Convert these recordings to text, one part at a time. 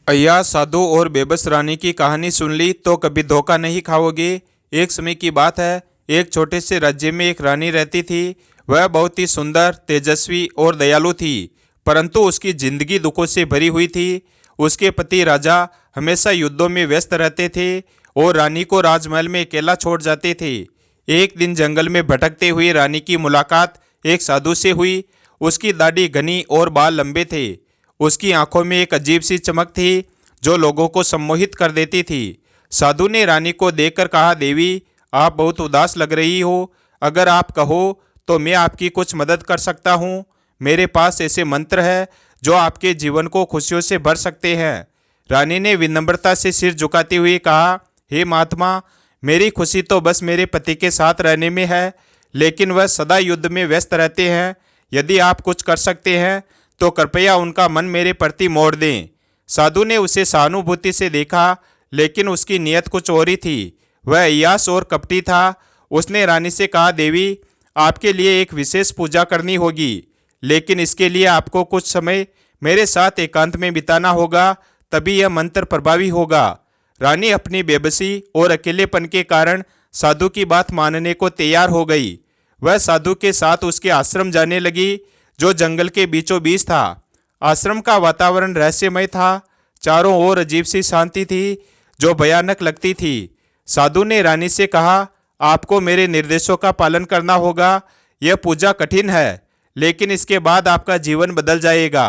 अय्या साधु और बेबस रानी की कहानी सुन ली तो कभी धोखा नहीं खाओगे। एक समय की बात है, एक छोटे से राज्य में एक रानी रहती थी। वह बहुत ही सुंदर, तेजस्वी और दयालु थी, परंतु उसकी जिंदगी दुखों से भरी हुई थी। उसके पति राजा हमेशा युद्धों में व्यस्त रहते थे और रानी को राजमहल में अकेला छोड़ जाते थे। एक दिन जंगल में भटकते हुए रानी की मुलाकात एक साधु से हुई। उसकी दाढ़ी घनी और बाल लंबे थे। उसकी आंखों में एक अजीब सी चमक थी जो लोगों को सम्मोहित कर देती थी। साधु ने रानी को देखकर कहा, देवी, आप बहुत उदास लग रही हो। अगर आप कहो तो मैं आपकी कुछ मदद कर सकता हूँ। मेरे पास ऐसे मंत्र हैं जो आपके जीवन को खुशियों से भर सकते हैं। रानी ने विनम्रता से सिर झुकाते हुए कहा, हे महात्मा, मेरी खुशी तो बस मेरे पति के साथ रहने में है, लेकिन वह सदा युद्ध में व्यस्त रहते हैं। यदि आप कुछ कर सकते हैं तो कृपया उनका मन मेरे प्रति मोड़ दें। साधु ने उसे सहानुभूति से देखा, लेकिन उसकी नीयत कुछ और ही थी। वह अय्यास और कपटी था। उसने रानी से कहा, देवी, आपके लिए एक विशेष पूजा करनी होगी, लेकिन इसके लिए आपको कुछ समय मेरे साथ एकांत में बिताना होगा, तभी यह मंत्र प्रभावी होगा। रानी अपनी बेबसी और अकेलेपन के कारण साधु की बात मानने को तैयार हो गई। वह साधु के साथ उसके आश्रम जाने लगी, जो जंगल के बीचों बीच था। आश्रम का वातावरण रहस्यमय था। चारों ओर अजीब सी शांति थी जो भयानक लगती थी। साधु ने रानी से कहा, आपको मेरे निर्देशों का पालन करना होगा। यह पूजा कठिन है, लेकिन इसके बाद आपका जीवन बदल जाएगा।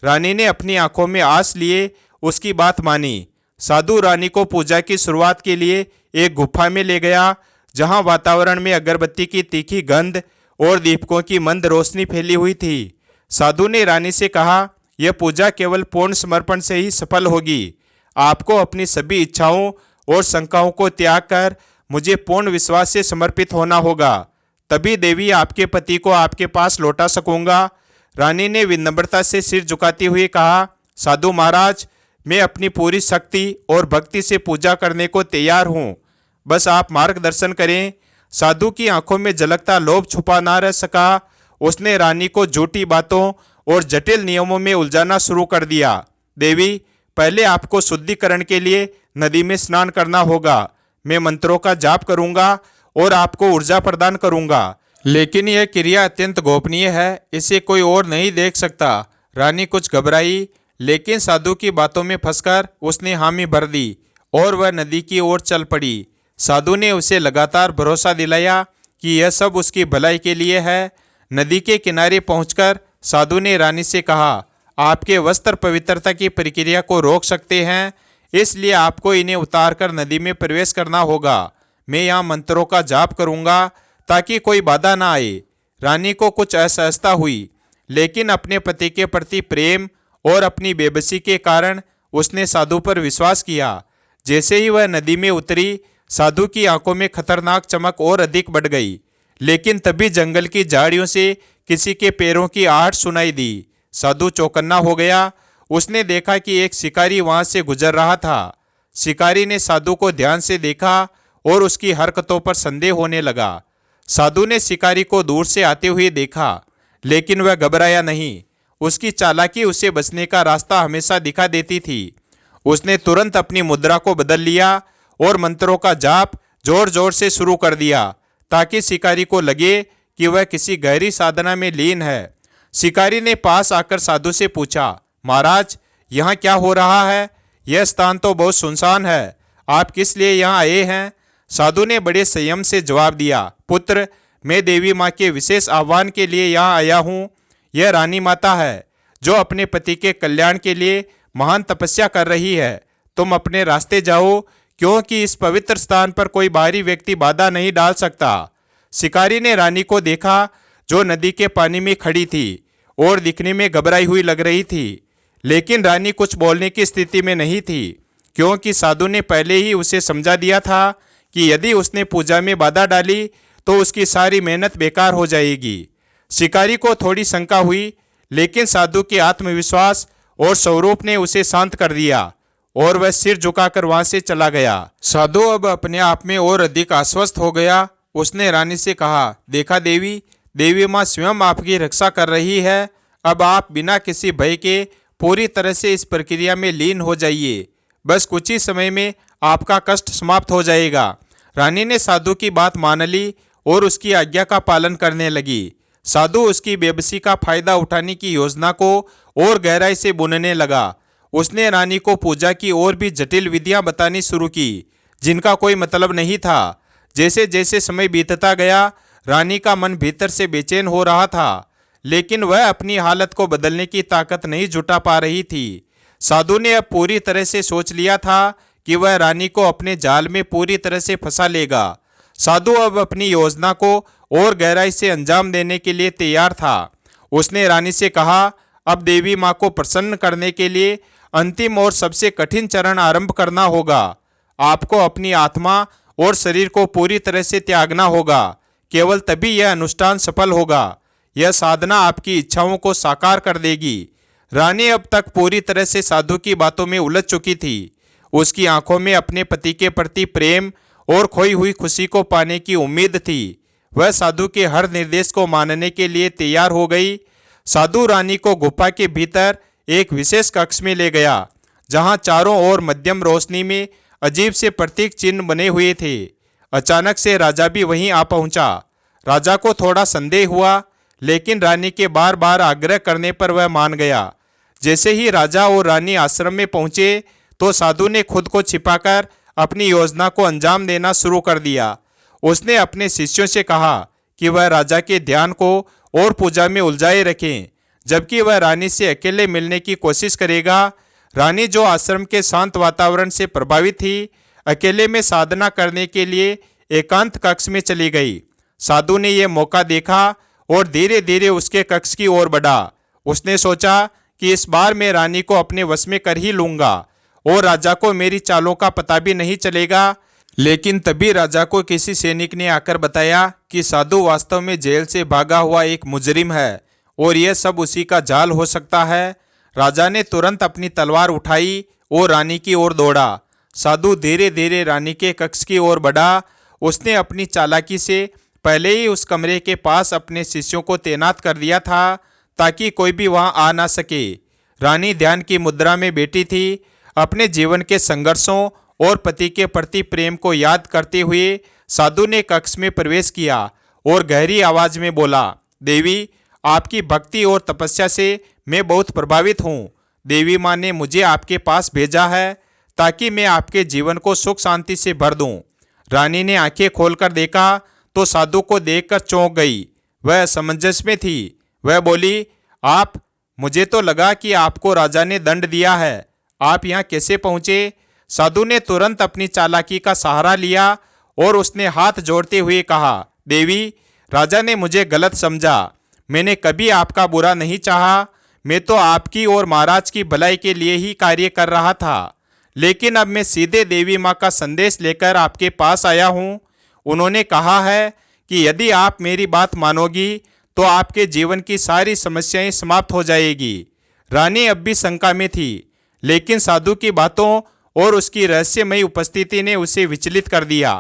रानी ने अपनी आंखों में आंस लिए उसकी बात मानी। साधु रानी को पूजा की शुरुआत के लिए एक गुफा में ले गया, जहां वातावरण में अगरबत्ती की तीखी गंध और दीपकों की मंद रोशनी फैली हुई थी। साधु ने रानी से कहा, यह पूजा केवल पूर्ण समर्पण से ही सफल होगी। आपको अपनी सभी इच्छाओं और शंकाओं को त्याग कर मुझे पूर्ण विश्वास से समर्पित होना होगा, तभी देवी आपके पति को आपके पास लौटा सकूंगा। रानी ने विनम्रता से सिर झुकाते हुए कहा, साधु महाराज, मैं अपनी पूरी शक्ति और भक्ति से पूजा करने को तैयार हूँ। बस आप मार्गदर्शन करें। साधु की आंखों में झलकता लोभ छुपा ना रह सका। उसने रानी को झूठी बातों और जटिल नियमों में उलझाना शुरू कर दिया। देवी, पहले आपको शुद्धिकरण के लिए नदी में स्नान करना होगा। मैं मंत्रों का जाप करूंगा और आपको ऊर्जा प्रदान करूंगा, लेकिन यह क्रिया अत्यंत गोपनीय है, इसे कोई और नहीं देख सकता। रानी कुछ घबराई, लेकिन साधु की बातों में फंसकर उसने हामी भर दी और वह नदी की ओर चल पड़ी। साधु ने उसे लगातार भरोसा दिलाया कि यह सब उसकी भलाई के लिए है। नदी के किनारे पहुंचकर साधु ने रानी से कहा, आपके वस्त्र पवित्रता की प्रक्रिया को रोक सकते हैं, इसलिए आपको इन्हें उतारकर नदी में प्रवेश करना होगा। मैं यहाँ मंत्रों का जाप करूँगा ताकि कोई बाधा ना आए। रानी को कुछ असहजता हुई, लेकिन अपने पति के प्रति प्रेम और अपनी बेबसी के कारण उसने साधु पर विश्वास किया। जैसे ही वह नदी में उतरी, साधु की आंखों में खतरनाक चमक और अधिक बढ़ गई। लेकिन तभी जंगल की झाड़ियों से किसी के पैरों की आहट सुनाई दी। साधु चौकन्ना हो गया। उसने देखा कि एक शिकारी वहां से गुजर रहा था। शिकारी ने साधु को ध्यान से देखा और उसकी हरकतों पर संदेह होने लगा। साधु ने शिकारी को दूर से आते हुए देखा, लेकिन वह घबराया नहीं। उसकी चालाकी उसे बचने का रास्ता हमेशा दिखा देती थी। उसने तुरंत अपनी मुद्रा को बदल लिया और मंत्रों का जाप जोर जोर से शुरू कर दिया, ताकि शिकारी को लगे कि वह किसी गहरी साधना में लीन है। शिकारी ने पास आकर साधु से पूछा, महाराज, यहाँ क्या हो रहा है? यह स्थान तो बहुत सुनसान है। आप किस लिए यहाँ आए हैं? साधु ने बड़े संयम से जवाब दिया, पुत्र, मैं देवी माँ के विशेष आह्वान के लिए यहाँ आया हूँ। यह रानी माता है जो अपने पति के कल्याण के लिए महान तपस्या कर रही है। तुम अपने रास्ते जाओ, क्योंकि इस पवित्र स्थान पर कोई बाहरी व्यक्ति बाधा नहीं डाल सकता। शिकारी ने रानी को देखा, जो नदी के पानी में खड़ी थी और दिखने में घबराई हुई लग रही थी, लेकिन रानी कुछ बोलने की स्थिति में नहीं थी, क्योंकि साधु ने पहले ही उसे समझा दिया था कि यदि उसने पूजा में बाधा डाली तो उसकी सारी मेहनत बेकार हो जाएगी। शिकारी को थोड़ी शंका हुई, लेकिन साधु के आत्मविश्वास और स्वरूप ने उसे शांत कर दिया और वह सिर झुकाकर वहां से चला गया। साधु अब अपने आप में और अधिक आश्वस्त हो गया। उसने रानी से कहा, देखा देवी, देवी माँ स्वयं आपकी रक्षा कर रही है। अब आप बिना किसी भय के पूरी तरह से इस प्रक्रिया में लीन हो जाइए। बस कुछ ही समय में आपका कष्ट समाप्त हो जाएगा। रानी ने साधु की बात मान ली और उसकी आज्ञा का पालन करने लगी। साधु उसकी बेबसी का फायदा उठाने की योजना को और गहराई से बुनने लगा। उसने रानी को पूजा की और भी जटिल विधियां बतानी शुरू की, जिनका कोई मतलब नहीं था। जैसे जैसे समय बीतता गया, रानी का मन भीतर से बेचैन हो रहा था, लेकिन वह अपनी हालत को बदलने की ताकत नहीं जुटा पा रही थी। साधु ने अब पूरी तरह से सोच लिया था कि वह रानी को अपने जाल में पूरी तरह से फंसा लेगा। साधु अब अपनी योजना को और गहराई से अंजाम देने के लिए तैयार था। उसने रानी से कहा, अब देवी माँ को प्रसन्न करने के लिए अंतिम और सबसे कठिन चरण आरंभ करना होगा। आपको अपनी आत्मा और शरीर को पूरी तरह से त्यागना होगा। केवल तभी यह अनुष्ठान सफल होगा। यह साधना आपकी इच्छाओं को साकार कर देगी। रानी अब तक पूरी तरह से साधु की बातों में उलझ चुकी थी। उसकी आंखों में अपने पति के प्रति प्रेम और खोई हुई खुशी को पाने की उम्मीद थी। वह साधु के हर निर्देश को मानने के लिए तैयार हो गई। साधु रानी को गुफा के भीतर एक विशेष कक्ष में ले गया, जहां चारों ओर मध्यम रोशनी में अजीब से प्रतीक चिन्ह बने हुए थे। अचानक से राजा भी वहीं आ पहुंचा। राजा को थोड़ा संदेह हुआ, लेकिन रानी के बार बार आग्रह करने पर वह मान गया। जैसे ही राजा और रानी आश्रम में पहुंचे तो साधु ने खुद को छिपाकर अपनी योजना को अंजाम देना शुरू कर दिया। उसने अपने शिष्यों से कहा कि वह राजा के ध्यान को और पूजा में उलझाए रखें, जबकि वह रानी से अकेले मिलने की कोशिश करेगा। रानी, जो आश्रम के शांत वातावरण से प्रभावित थी, अकेले में साधना करने के लिए एकांत कक्ष में चली गई। साधु ने यह मौका देखा और धीरे धीरे उसके कक्ष की ओर बढ़ा। उसने सोचा कि इस बार मैं रानी को अपने वश में कर ही लूंगा और राजा को मेरी चालों का पता भी नहीं चलेगा। लेकिन तभी राजा को किसी सैनिक ने आकर बताया कि साधु वास्तव में जेल से भागा हुआ एक मुजरिम है और यह सब उसी का जाल हो सकता है। राजा ने तुरंत अपनी तलवार उठाई और रानी की ओर दौड़ा। साधु धीरे धीरे रानी के कक्ष की ओर बढ़ा। उसने अपनी चालाकी से पहले ही उस कमरे के पास अपने शिष्यों को तैनात कर दिया था, ताकि कोई भी वहां आ ना सके। रानी ध्यान की मुद्रा में बैठी थी, अपने जीवन के संघर्षों और पति के प्रति प्रेम को याद करते हुए। साधु ने कक्ष में प्रवेश किया और गहरी आवाज में बोला, देवी, आपकी भक्ति और तपस्या से मैं बहुत प्रभावित हूँ। देवी माँ ने मुझे आपके पास भेजा है ताकि मैं आपके जीवन को सुख शांति से भर दूं। रानी ने आंखें खोलकर देखा तो साधु को देखकर चौंक गई। वह असमंजस में थी। वह बोली, आप, मुझे तो लगा कि आपको राजा ने दंड दिया है। आप यहाँ कैसे पहुँचे? साधु ने तुरंत अपनी चालाकी का सहारा लिया और उसने हाथ जोड़ते हुए कहा, देवी, राजा ने मुझे गलत समझा। मैंने कभी आपका बुरा नहीं चाहा। मैं तो आपकी और महाराज की भलाई के लिए ही कार्य कर रहा था। लेकिन अब मैं सीधे देवी माँ का संदेश लेकर आपके पास आया हूँ। उन्होंने कहा है कि यदि आप मेरी बात मानोगी तो आपके जीवन की सारी समस्याएं समाप्त हो जाएगी। रानी अब भी शंका में थी, लेकिन साधु की बातों और उसकी रहस्यमयी उपस्थिति ने उसे विचलित कर दिया।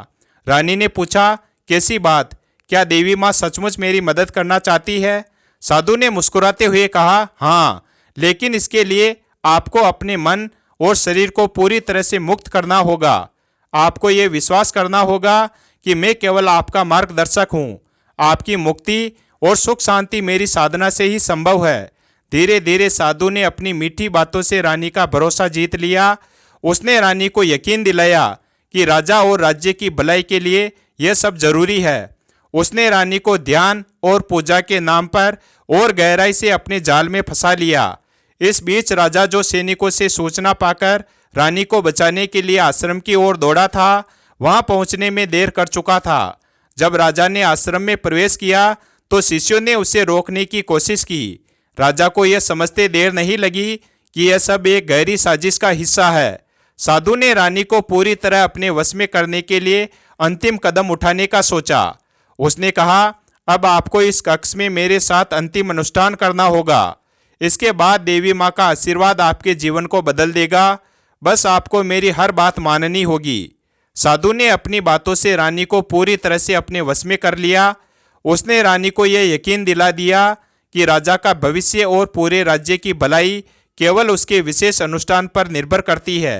रानी ने पूछा, कैसी बात? क्या देवी माँ सचमुच मेरी मदद करना चाहती है? साधु ने मुस्कुराते हुए कहा, हाँ, लेकिन इसके लिए आपको अपने मन और शरीर को पूरी तरह से मुक्त करना होगा। आपको ये विश्वास करना होगा कि मैं केवल आपका मार्गदर्शक हूँ। आपकी मुक्ति और सुख शांति मेरी साधना से ही संभव है। धीरे धीरे साधु ने अपनी मीठी बातों से रानी का भरोसा जीत लिया। उसने रानी को यकीन दिलाया कि राजा और राज्य की भलाई के लिए यह सब जरूरी है। उसने रानी को ध्यान और पूजा के नाम पर और गहराई से अपने जाल में फंसा लिया। इस बीच राजा, जो सैनिकों से सूचना पाकर रानी को बचाने के लिए आश्रम की ओर दौड़ा था, वहां पहुंचने में देर कर चुका था। जब राजा ने आश्रम में प्रवेश किया तो शिष्यों ने उसे रोकने की कोशिश की। राजा को यह समझते देर नहीं लगी कि यह सब एक गहरी साजिश का हिस्सा है। साधु ने रानी को पूरी तरह अपने वश में करने के लिए अंतिम कदम उठाने का सोचा। उसने कहा, अब आपको इस कक्ष में मेरे साथ अंतिम अनुष्ठान करना होगा। इसके बाद देवी माँ का आशीर्वाद आपके जीवन को बदल देगा। बस आपको मेरी हर बात माननी होगी। साधु ने अपनी बातों से रानी को पूरी तरह से अपने वश में कर लिया। उसने रानी को यह यकीन दिला दिया कि राजा का भविष्य और पूरे राज्य की भलाई केवल उसके विशेष अनुष्ठान पर निर्भर करती है।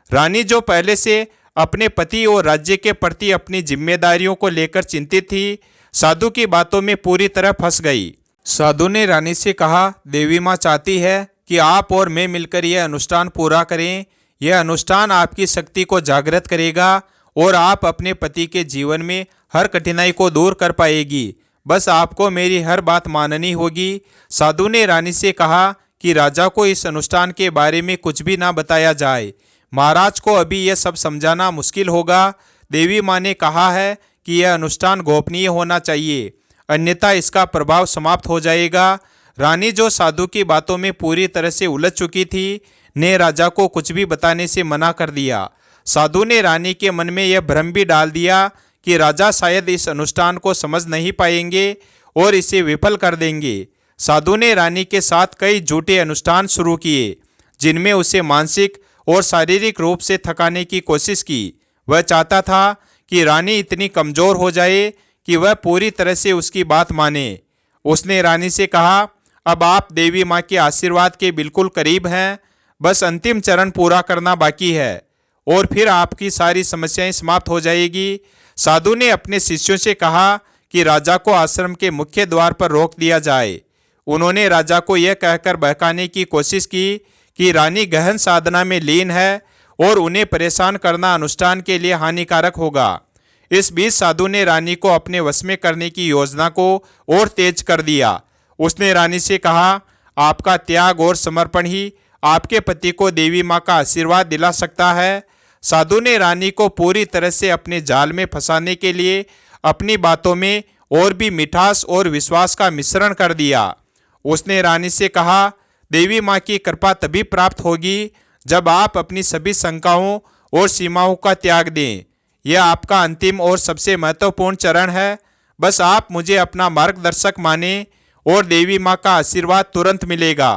रानी जो पहले से अपने पति और राज्य के प्रति अपनी जिम्मेदारियों को लेकर चिंतित थी, साधु की बातों में पूरी तरह फंस गई। साधु ने रानी से कहा, देवी माँ चाहती है कि आप और मैं मिलकर यह अनुष्ठान पूरा करें। यह अनुष्ठान आपकी शक्ति को जागृत करेगा और आप अपने पति के जीवन में हर कठिनाई को दूर कर पाएगी। बस आपको मेरी हर बात माननी होगी। साधु ने रानी से कहा कि राजा को इस अनुष्ठान के बारे में कुछ भी ना बताया जाए। महाराज को अभी यह सब समझाना मुश्किल होगा। देवी माँ ने कहा है कि यह अनुष्ठान गोपनीय होना चाहिए, अन्यथा इसका प्रभाव समाप्त हो जाएगा। रानी जो साधु की बातों में पूरी तरह से उलझ चुकी थी, ने राजा को कुछ भी बताने से मना कर दिया। साधु ने रानी के मन में यह भ्रम भी डाल दिया कि राजा शायद इस अनुष्ठान को समझ नहीं पाएंगे और इसे विफल कर देंगे। साधु ने रानी के साथ कई झूठे अनुष्ठान शुरू किए, जिनमें उसे मानसिक और शारीरिक रूप से थकाने की कोशिश की। वह चाहता था कि रानी इतनी कमजोर हो जाए कि वह पूरी तरह से उसकी बात माने। उसने रानी से कहा, अब आप देवी माँ के आशीर्वाद के बिल्कुल करीब हैं, बस अंतिम चरण पूरा करना बाकी है और फिर आपकी सारी समस्याएं समाप्त हो जाएगी। साधु ने अपने शिष्यों से कहा कि राजा को आश्रम के मुख्य द्वार पर रोक दिया जाए। उन्होंने राजा को यह कहकर बहकाने की कोशिश की कि रानी गहन साधना में लीन है और उन्हें परेशान करना अनुष्ठान के लिए हानिकारक होगा। इस बीच साधु ने रानी को अपने वश में करने की योजना को और तेज कर दिया। उसने रानी से कहा, आपका त्याग और समर्पण ही आपके पति को देवी माँ का आशीर्वाद दिला सकता है। साधु ने रानी को पूरी तरह से अपने जाल में फंसाने के लिए अपनी बातों में और भी मिठास और विश्वास का मिश्रण कर दिया। उसने रानी से कहा, देवी माँ की कृपा तभी प्राप्त होगी जब आप अपनी सभी शंकाओं और सीमाओं का त्याग दें। यह आपका अंतिम और सबसे महत्वपूर्ण चरण है। बस आप मुझे अपना मार्गदर्शक माने और देवी माँ का आशीर्वाद तुरंत मिलेगा।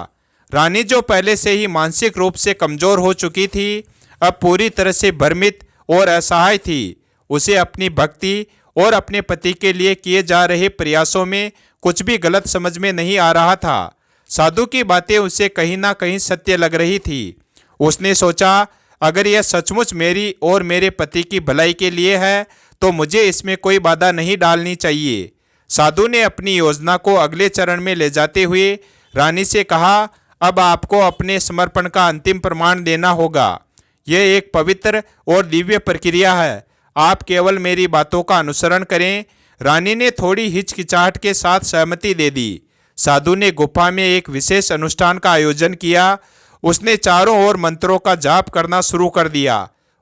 रानी जो पहले से ही मानसिक रूप से कमजोर हो चुकी थी, अब पूरी तरह से भ्रमित और असहाय थी। उसे अपनी भक्ति और अपने पति के लिए किए जा रहे प्रयासों में कुछ भी गलत समझ में नहीं आ रहा था। साधु की बातें उसे कहीं ना कहीं सत्य लग रही थी। उसने सोचा, अगर यह सचमुच मेरी और मेरे पति की भलाई के लिए है तो मुझे इसमें कोई बाधा नहीं डालनी चाहिए। साधु ने अपनी योजना को अगले चरण में ले जाते हुए रानी से कहा, अब आपको अपने समर्पण का अंतिम प्रमाण देना होगा। यह एक पवित्र और दिव्य प्रक्रिया है। आप केवल मेरी बातों का अनुसरण करें। रानी ने थोड़ी हिचकिचाहट के साथ सहमति दे दी। साधु ने गुफा में एक विशेष अनुष्ठान का आयोजन किया। उसने चारों ओर मंत्रों का जाप करना शुरू कर दिया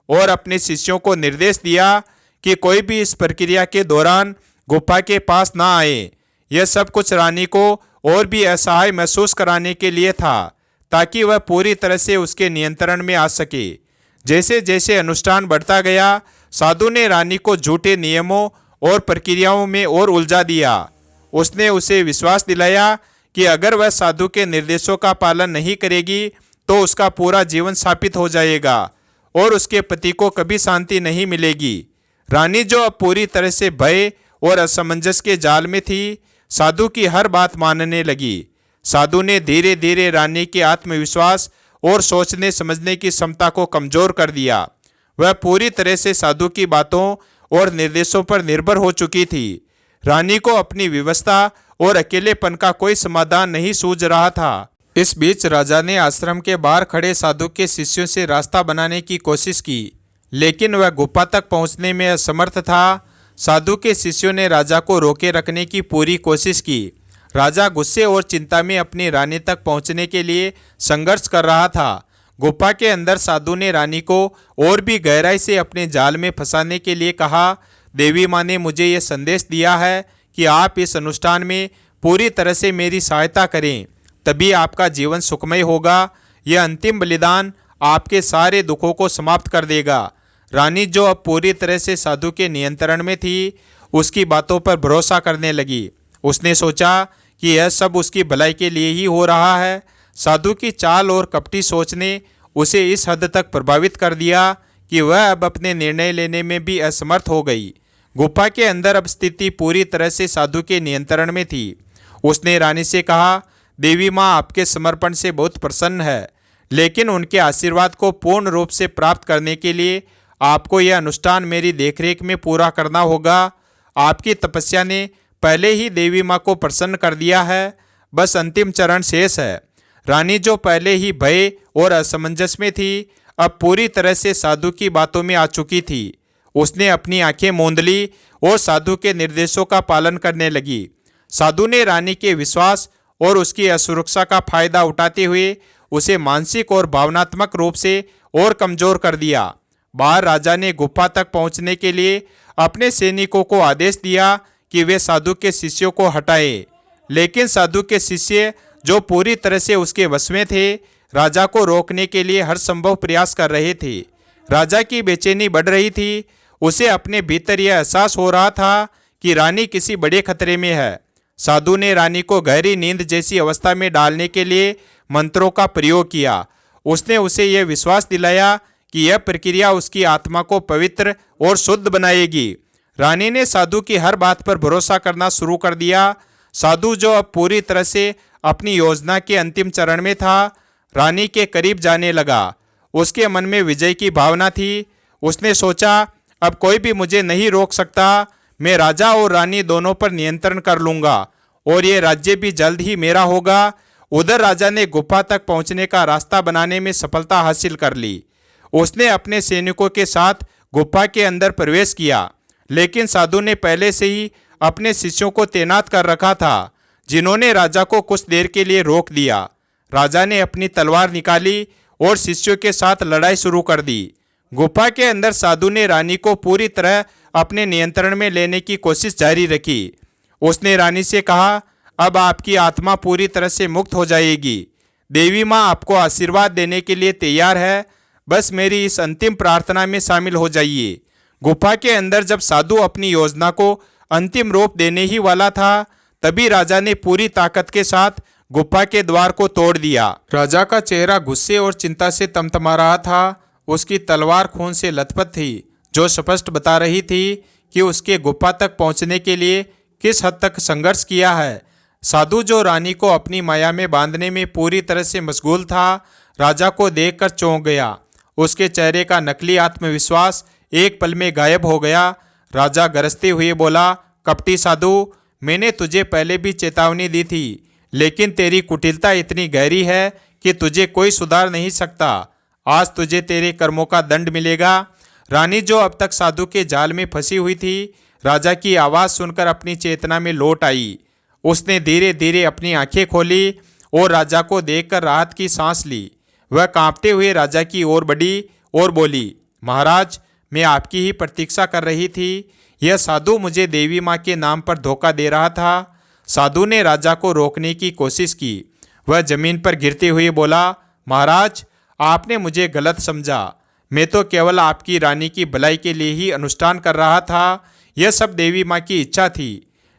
और अपने शिष्यों को निर्देश दिया कि कोई भी इस प्रक्रिया के दौरान गुफा के पास ना आए। यह सब कुछ रानी को और भी असहाय महसूस कराने के लिए था, ताकि वह पूरी तरह से उसके नियंत्रण में आ सके। जैसे जैसे अनुष्ठान बढ़ता गया, साधु ने रानी को झूठे नियमों और प्रक्रियाओं में और उलझा दिया। उसने उसे विश्वास दिलाया कि अगर वह साधु के निर्देशों का पालन नहीं करेगी तो उसका पूरा जीवन शापित हो जाएगा और उसके पति को कभी शांति नहीं मिलेगी। रानी जो अब पूरी तरह से भय और असमंजस के जाल में थी, साधु की हर बात मानने लगी। साधु ने धीरे धीरे रानी के आत्मविश्वास और सोचने समझने की क्षमता को कमजोर कर दिया। वह पूरी तरह से साधु की बातों और निर्देशों पर निर्भर हो चुकी थी। रानी को अपनी विवशता और अकेलेपन का कोई समाधान नहीं सूझ रहा था। इस बीच राजा ने आश्रम के बाहर खड़े साधु के शिष्यों से रास्ता बनाने की कोशिश की, लेकिन वह गुफा तक पहुंचने में असमर्थ था। साधु के शिष्यों ने राजा को रोके रखने की पूरी कोशिश की। राजा गुस्से और चिंता में अपनी रानी तक पहुंचने के लिए संघर्ष कर रहा था। गुफा के अंदर साधु ने रानी को और भी गहराई से अपने जाल में फंसाने के लिए कहा, देवी माँ ने मुझे यह संदेश दिया है कि आप इस अनुष्ठान में पूरी तरह से मेरी सहायता करें, तभी आपका जीवन सुखमय होगा। यह अंतिम बलिदान आपके सारे दुखों को समाप्त कर देगा। रानी जो अब पूरी तरह से साधु के नियंत्रण में थी, उसकी बातों पर भरोसा करने लगी। उसने सोचा कि यह सब उसकी भलाई के लिए ही हो रहा है। साधु की चाल और कपटी सोच ने उसे इस हद तक प्रभावित कर दिया कि वह अब अपने निर्णय लेने में भी असमर्थ हो गई। गुफा के अंदर अब स्थिति पूरी तरह से साधु के नियंत्रण में थी। उसने रानी से कहा, देवी माँ आपके समर्पण से बहुत प्रसन्न है, लेकिन उनके आशीर्वाद को पूर्ण रूप से प्राप्त करने के लिए आपको यह अनुष्ठान मेरी देखरेख में पूरा करना होगा। आपकी तपस्या ने पहले ही देवी माँ को प्रसन्न कर दिया है, बस अंतिम चरण शेष है। रानी, जो पहले ही भय और असमंजस में थी, अब पूरी तरह से साधु की बातों में आ चुकी थी। उसने अपनी आंखें मूंद ली और साधु के निर्देशों का पालन करने लगी। साधु ने रानी के विश्वास और उसकी असुरक्षा का फायदा उठाते हुए उसे मानसिक और भावनात्मक रूप से और कमजोर कर दिया। बाहर राजा ने गुफा तक पहुंचने के लिए अपने सैनिकों को आदेश दिया कि वे साधु के शिष्यों को हटाए, लेकिन साधु के शिष्य, जो पूरी तरह से उसके वश में थे, राजा को रोकने के लिए हर संभव प्रयास कर रहे थे। राजा की बेचैनी बढ़ रही थी। उसे अपने भीतर यह एहसास हो रहा था कि रानी किसी बड़े खतरे में है। साधु ने रानी को गहरी नींद जैसी अवस्था में डालने के लिए मंत्रों का प्रयोग किया। उसने उसे यह विश्वास दिलाया कि यह प्रक्रिया उसकी आत्मा को पवित्र और शुद्ध बनाएगी। रानी ने साधु की हर बात पर भरोसा करना शुरू कर दिया। साधु, जो अब पूरी तरह से अपनी योजना के अंतिम चरण में था, रानी के करीब जाने लगा। उसके मन में विजय की भावना थी। उसने सोचा, अब कोई भी मुझे नहीं रोक सकता। मैं राजा और रानी दोनों पर नियंत्रण कर लूंगा और ये राज्य भी जल्द ही मेरा होगा। उधर राजा ने गुफा तक पहुंचने का रास्ता बनाने में सफलता हासिल कर ली। उसने अपने सैनिकों के साथ गुफा के अंदर प्रवेश किया, लेकिन साधु ने पहले से ही अपने शिष्यों को तैनात कर रखा था, जिन्होंने राजा को कुछ देर के लिए रोक दिया। राजा ने अपनी तलवार निकाली और शिष्यों के साथ लड़ाई शुरू कर दी। गुफा के अंदर साधु ने रानी को पूरी तरह अपने नियंत्रण में लेने की कोशिश जारी रखी। उसने रानी से कहा, अब आपकी आत्मा पूरी तरह से मुक्त हो जाएगी। देवी माँ आपको आशीर्वाद देने के लिए तैयार है। बस मेरी इस अंतिम प्रार्थना में शामिल हो जाइए। गुफा के अंदर जब साधु अपनी योजना को अंतिम रूप देने ही वाला था, तभी राजा ने पूरी ताकत के साथ गुफा के द्वार को तोड़ दिया। राजा का चेहरा गुस्से और चिंता से तमतमा रहा था। उसकी तलवार खून से लथपथ थी, जो स्पष्ट बता रही थी कि उसके गुफा तक पहुंचने के लिए किस हद तक संघर्ष किया है। साधु, जो रानी को अपनी माया में बांधने में पूरी तरह से मशगूल था, राजा को देखकर चौंक गया। उसके चेहरे का नकली आत्मविश्वास एक पल में गायब हो गया। राजा गरजते हुए बोला, कपटी साधु, मैंने तुझे पहले भी चेतावनी दी थी, लेकिन तेरी कुटिलता इतनी गहरी है कि तुझे कोई सुधार नहीं सकता। आज तुझे तेरे कर्मों का दंड मिलेगा। रानी, जो अब तक साधु के जाल में फंसी हुई थी, राजा की आवाज़ सुनकर अपनी चेतना में लौट आई। उसने धीरे धीरे अपनी आंखें खोली और राजा को देखकर राहत की सांस ली। वह कांपते हुए राजा की ओर बढ़ी और बोली, महाराज, मैं आपकी ही प्रतीक्षा कर रही थी। यह साधु मुझे देवी माँ के नाम पर धोखा दे रहा था। साधु ने राजा को रोकने की कोशिश की। वह जमीन पर गिरते हुए बोला, महाराज, आपने मुझे गलत समझा। मैं तो केवल आपकी रानी की भलाई के लिए ही अनुष्ठान कर रहा था। यह सब देवी माँ की इच्छा थी।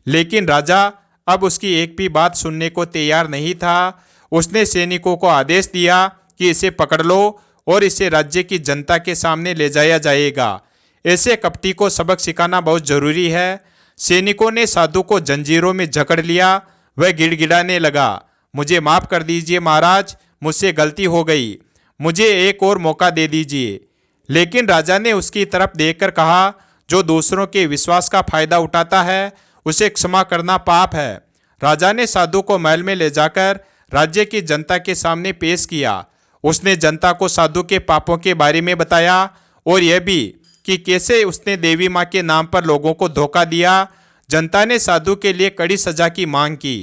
लेकिन राजा अब उसकी एक भी बात सुनने को तैयार नहीं था। उसने सैनिकों को आदेश दिया कि इसे पकड़ लो और इसे राज्य की जनता के सामने ले जाया जाएगा। ऐसे कपटी को सबक सिखाना बहुत जरूरी है। सैनिकों ने साधु को जंजीरों में जकड़ लिया। वह गिड़गिड़ाने लगा, मुझे माफ़ कर दीजिए महाराज, मुझसे गलती हो गई, मुझे एक और मौका दे दीजिए। लेकिन राजा ने उसकी तरफ देखकर कहा, जो दूसरों के विश्वास का फायदा उठाता है, उसे क्षमा करना पाप है। राजा ने साधु को महल में ले जाकर राज्य की जनता के सामने पेश किया। उसने जनता को साधु के पापों के बारे में बताया और यह भी कि कैसे उसने देवी माँ के नाम पर लोगों को धोखा दिया। जनता ने साधु के लिए कड़ी सजा की मांग की।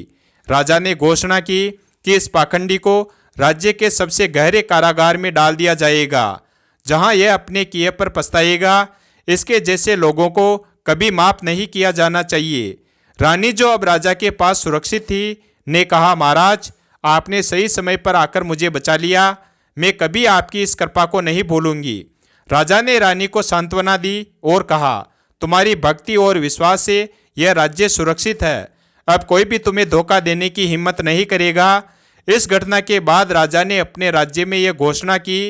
राजा ने घोषणा की कि इस पाखंडी को राज्य के सबसे गहरे कारागार में डाल दिया जाएगा, जहां यह अपने किए पर पछताएगा। इसके जैसे लोगों को कभी माफ नहीं किया जाना चाहिए। रानी, जो अब राजा के पास सुरक्षित थी, ने कहा, महाराज, आपने सही समय पर आकर मुझे बचा लिया। मैं कभी आपकी इस कृपा को नहीं भूलूंगी। राजा ने रानी को सांत्वना दी और कहा, तुम्हारी भक्ति और विश्वास से यह राज्य सुरक्षित है। अब कोई भी तुम्हें धोखा देने की हिम्मत नहीं करेगा। इस घटना के बाद राजा ने अपने राज्य में यह घोषणा की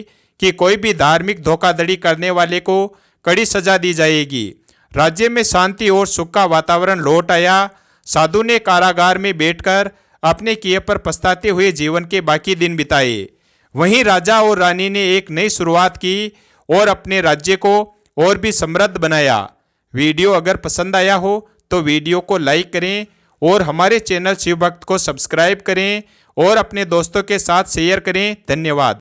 कि कोई भी धार्मिक धोखाधड़ी करने वाले को कड़ी सजा दी जाएगी। राज्य में शांति और सुख का वातावरण लौट आया। साधु ने कारागार में बैठकर अपने किए पर पछताते हुए जीवन के बाकी दिन बिताए। वहीं राजा और रानी ने एक नई शुरुआत की और अपने राज्य को और भी समृद्ध बनाया। वीडियो अगर पसंद आया हो तो वीडियो को लाइक करें और हमारे चैनल शिव भक्त को सब्सक्राइब करें और अपने दोस्तों के साथ शेयर करें। धन्यवाद।